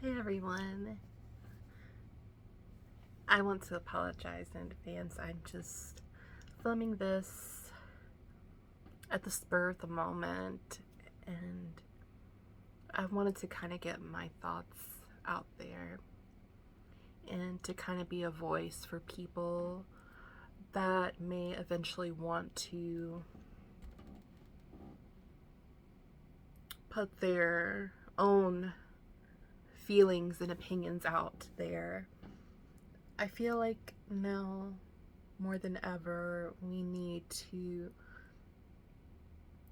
Hi everyone. I want to apologize in advance. I'm just filming this at the spur of the moment, and I wanted to kind of get my thoughts out there and to kind of be a voice for people that may eventually want to put their own feelings and opinions out there. I feel like now more than ever we need to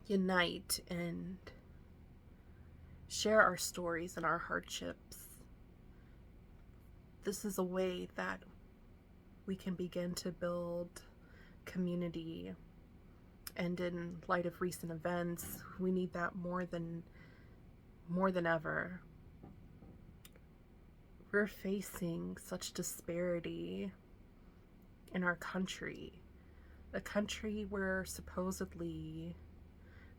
unite and share our stories and our hardships. This is a way that we can begin to build community, and in light of recent events, we need that more than ever. We're facing such disparity in our country, a country where supposedly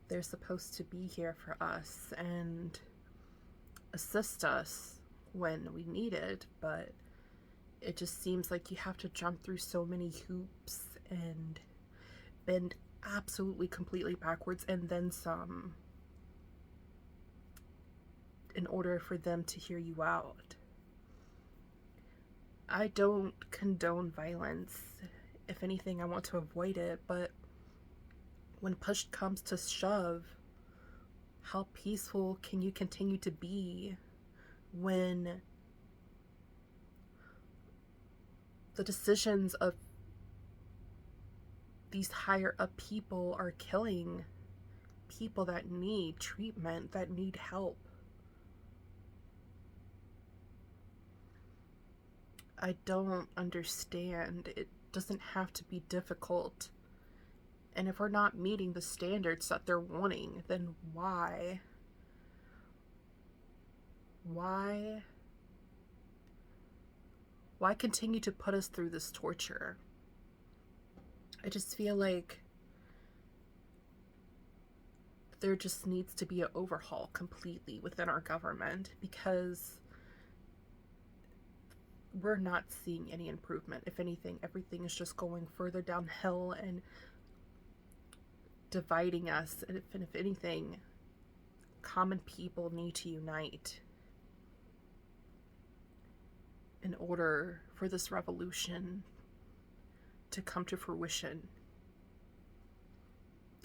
they're supposed to be here for us and assist us when we need it, but it just seems like you have to jump through so many hoops and bend absolutely completely backwards and then some in order for them to hear you out. I don't condone violence. If anything, I want to avoid it, but when push comes to shove, how peaceful can you continue to be when the decisions of these higher up people are killing people that need treatment, that need help? I don't understand. It doesn't have to be difficult. And if we're not meeting the standards that they're wanting, then why? Why continue to put us through this torture? I just feel like there just needs to be an overhaul completely within our government, because we're not seeing any improvement. If anything, everything is just going further downhill and dividing us. And if anything, common people need to unite in order for this revolution to come to fruition.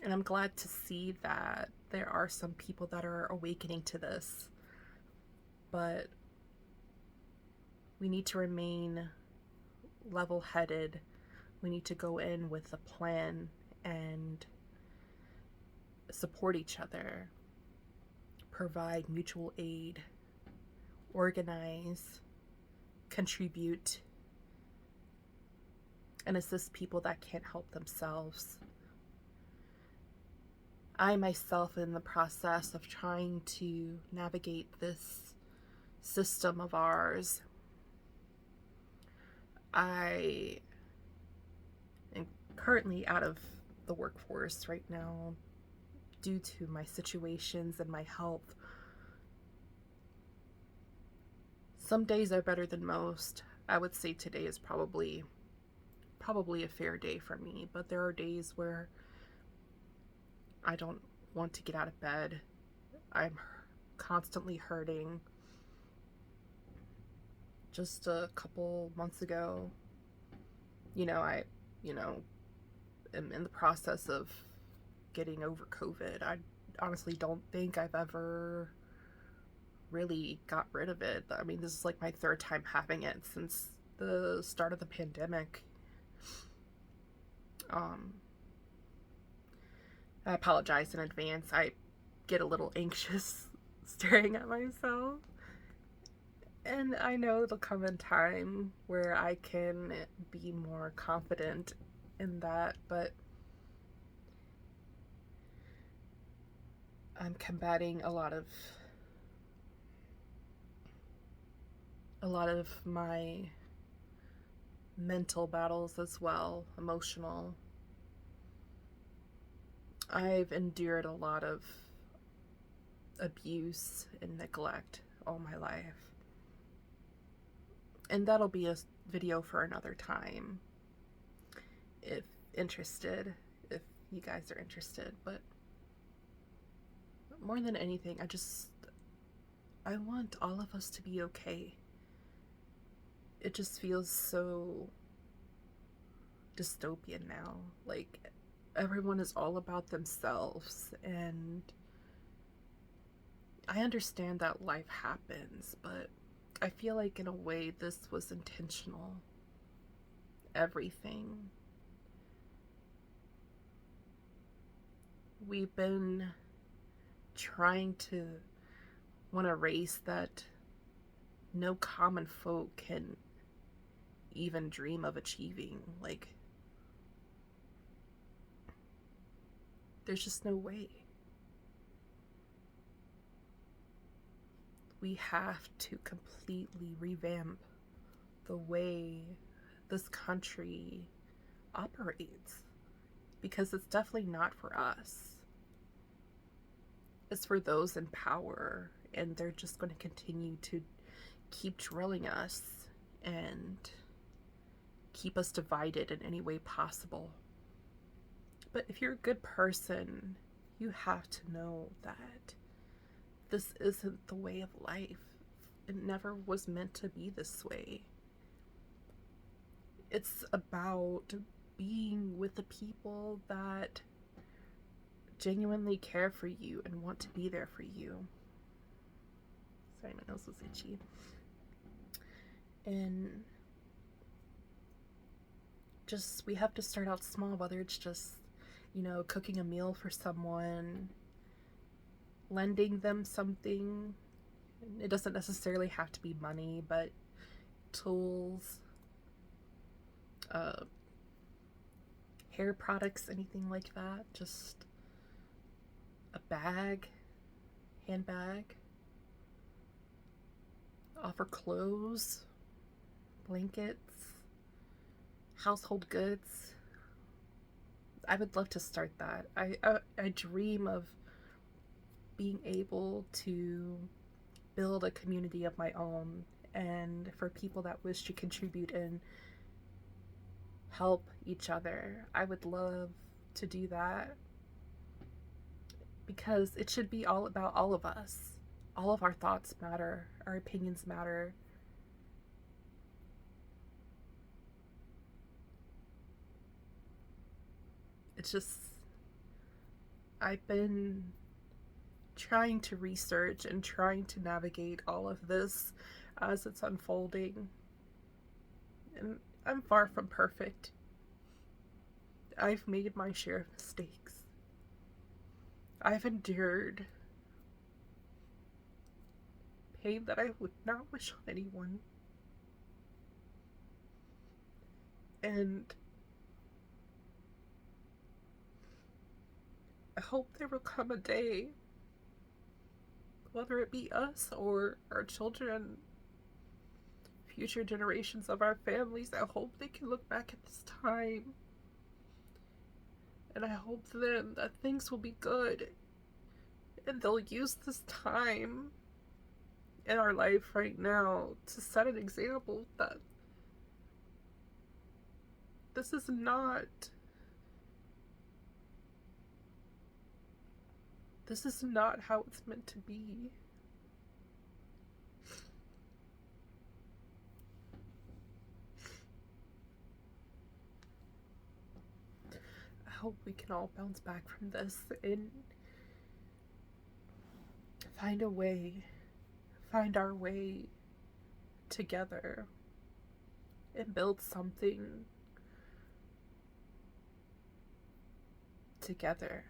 And I'm glad to see that there are some people that are awakening to this, but we need to remain level-headed. We need to go in with a plan and support each other, provide mutual aid, organize, contribute, and assist people that can't help themselves. I myself am in the process of trying to navigate this system of ours. I am currently out of the workforce right now due to my situations and my health. Some days are better than most. I would say today is probably a fair day for me, but there are days where I don't want to get out of bed. I'm constantly hurting. Just a couple months ago, I am in the process of getting over COVID. I honestly don't think I've ever really got rid of it. I mean, this is like my third time having it since the start of the pandemic. I apologize in advance. I get a little anxious staring at myself. And I know it'll come in time where I can be more confident in that, but I'm combating a lot of my mental battles as well, emotional. I've endured a lot of abuse and neglect all my life. And that'll be a video for another time, if interested, if you guys are interested. But more than anything, I want all of us to be okay. It just feels so dystopian now. Like, everyone is all about themselves, and I understand that life happens, but I feel like in a way this was intentional. Everything. We've been trying to want a race that no common folk can even dream of achieving. Like, there's just no way. We have to completely revamp the way this country operates, because it's definitely not for us. It's for those in power, and they're just going to continue to keep drilling us and keep us divided in any way possible. But if you're a good person, you have to know that this isn't the way of life. It never was meant to be this way. It's about being with the people that genuinely care for you and want to be there for you. Sorry, my nose was itchy. And just, we have to start out small, whether it's just, cooking a meal for someone, lending them something. It doesn't necessarily have to be money, but tools, hair products, anything like that. Just a bag, handbag. Offer clothes, blankets, household goods. I would love to start that. I dream of being able to build a community of my own, and for people that wish to contribute and help each other. I would love to do that, because it should be all about all of us. All of our thoughts matter, our opinions matter. It's just, I've been trying to research and trying to navigate all of this as it's unfolding. And I'm far from perfect. I've made my share of mistakes. I've endured pain that I would not wish on anyone. And I hope there will come a day, whether it be us or our children, future generations of our families, I hope they can look back at this time, and I hope then that things will be good, and they'll use this time in our life right now to set an example that this is not how it's meant to be. I hope we can all bounce back from this and find our way together and build something together.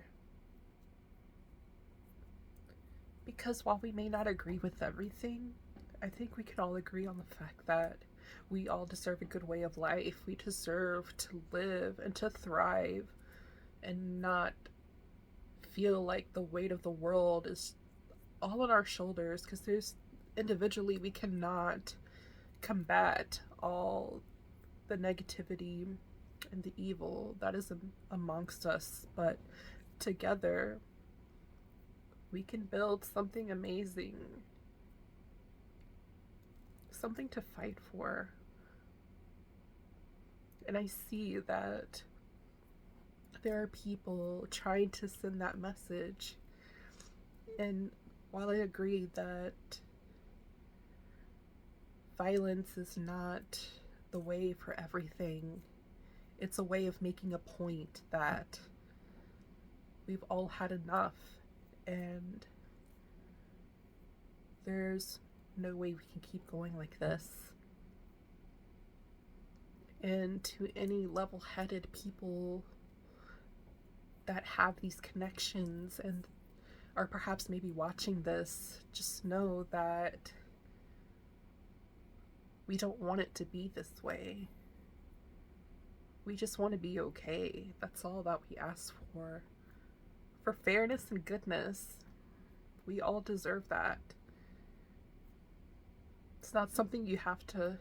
Because while we may not agree with everything, I think we can all agree on the fact that we all deserve a good way of life. We deserve to live and to thrive and not feel like the weight of the world is all on our shoulders, because individually we cannot combat all the negativity and the evil that is amongst us, but together we can build something amazing, something to fight for. And I see that there are people trying to send that message. And while I agree that violence is not the way for everything, it's a way of making a point that we've all had enough, and there's no way we can keep going like this. And to any level-headed people that have these connections and are perhaps maybe watching this, just know that we don't want it to be this way. We just want to be okay. That's all that we ask for. For fairness and goodness. We all deserve that. It's not something you have to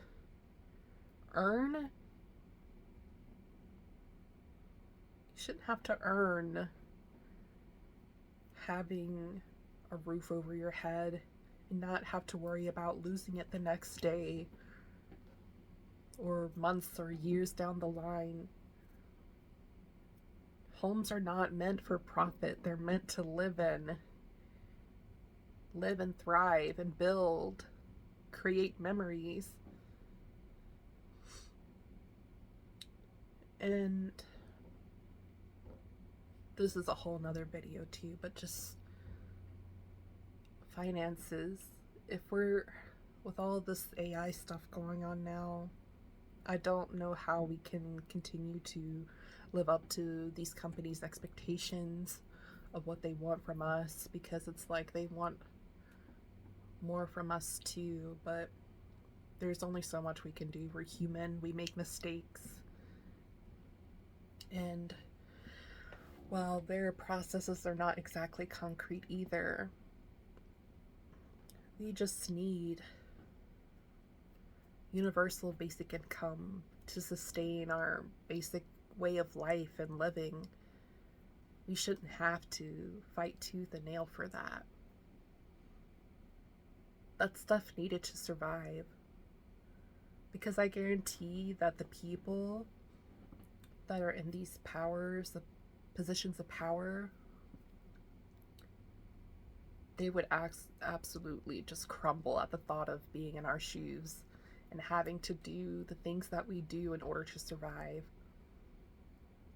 earn. You shouldn't have to earn having a roof over your head and not have to worry about losing it the next day or months or years down the line. Homes are not meant for profit. They're meant to live in. Live and thrive and build. Create memories. And this is a whole nother video too, but just finances. If we're, with all this AI stuff going on now, I don't know how we can continue to live up to these companies' expectations of what they want from us, because it's like they want more from us too, but there's only so much we can do. We're human, we make mistakes. And while their processes are not exactly concrete either, we just need universal basic income to sustain our basic way of life and living. We shouldn't have to fight tooth and nail for that. That stuff needed to survive. Because I guarantee that the people that are in these powers, the positions of power, they would absolutely just crumble at the thought of being in our shoes and having to do the things that we do in order to survive.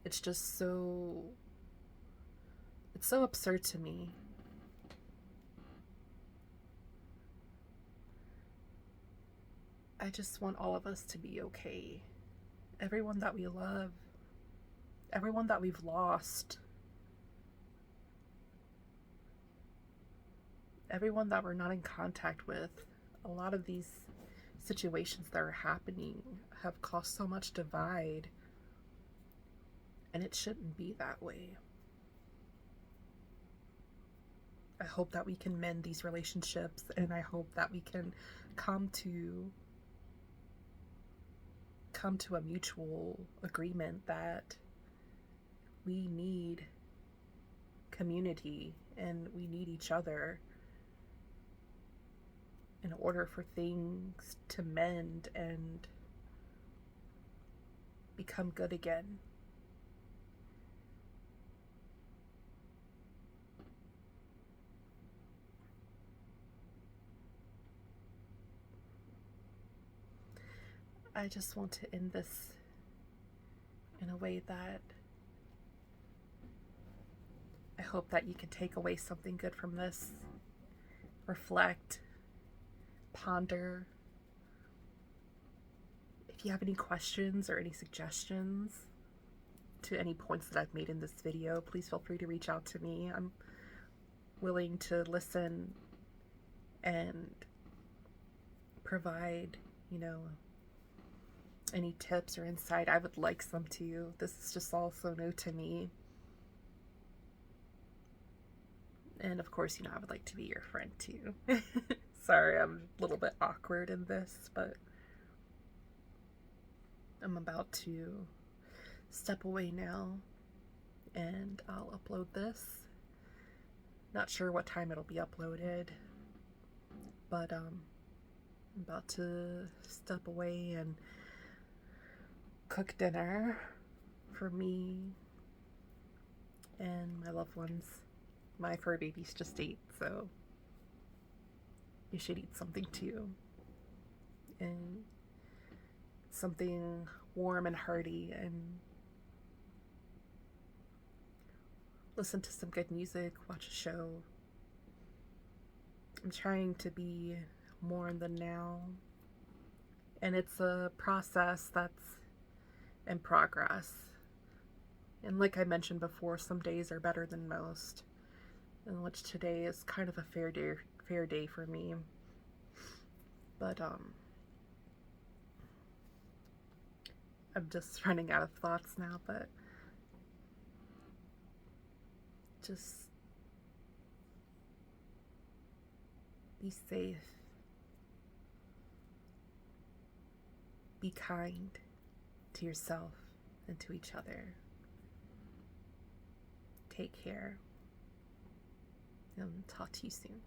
It's just so, it's so absurd to me. I just want all of us to be okay. Everyone that we love, everyone that we've lost, everyone that we're not in contact with. A lot of these situations that are happening have caused so much divide, and it shouldn't be that way. I hope that we can mend these relationships, and I hope that we can come to a mutual agreement that we need community and we need each other in order for things to mend and become good again. I just want to end this in a way that I hope that you can take away something good from this. Reflect, ponder. If you have any questions or any suggestions to any points that I've made in this video, please feel free to reach out to me. I'm willing to listen and provide, any tips or insight. I would like some too. This is just all so new to me. And of course, I would like to be your friend too. Sorry, I'm a little bit awkward in this, but I'm about to step away now and I'll upload this. Not sure what time it'll be uploaded, but I'm about to step away and cook dinner for me and my loved ones. My fur babies just ate, so you should eat something too. And something warm and hearty, and listen to some good music, watch a show. I'm trying to be more in the now, and it's a process that's in progress. And like I mentioned before, some days are better than most, in which today is kind of a fair day for me. But I'm just running out of thoughts now, but just be safe, be kind to yourself and to each other. Take care, and talk to you soon.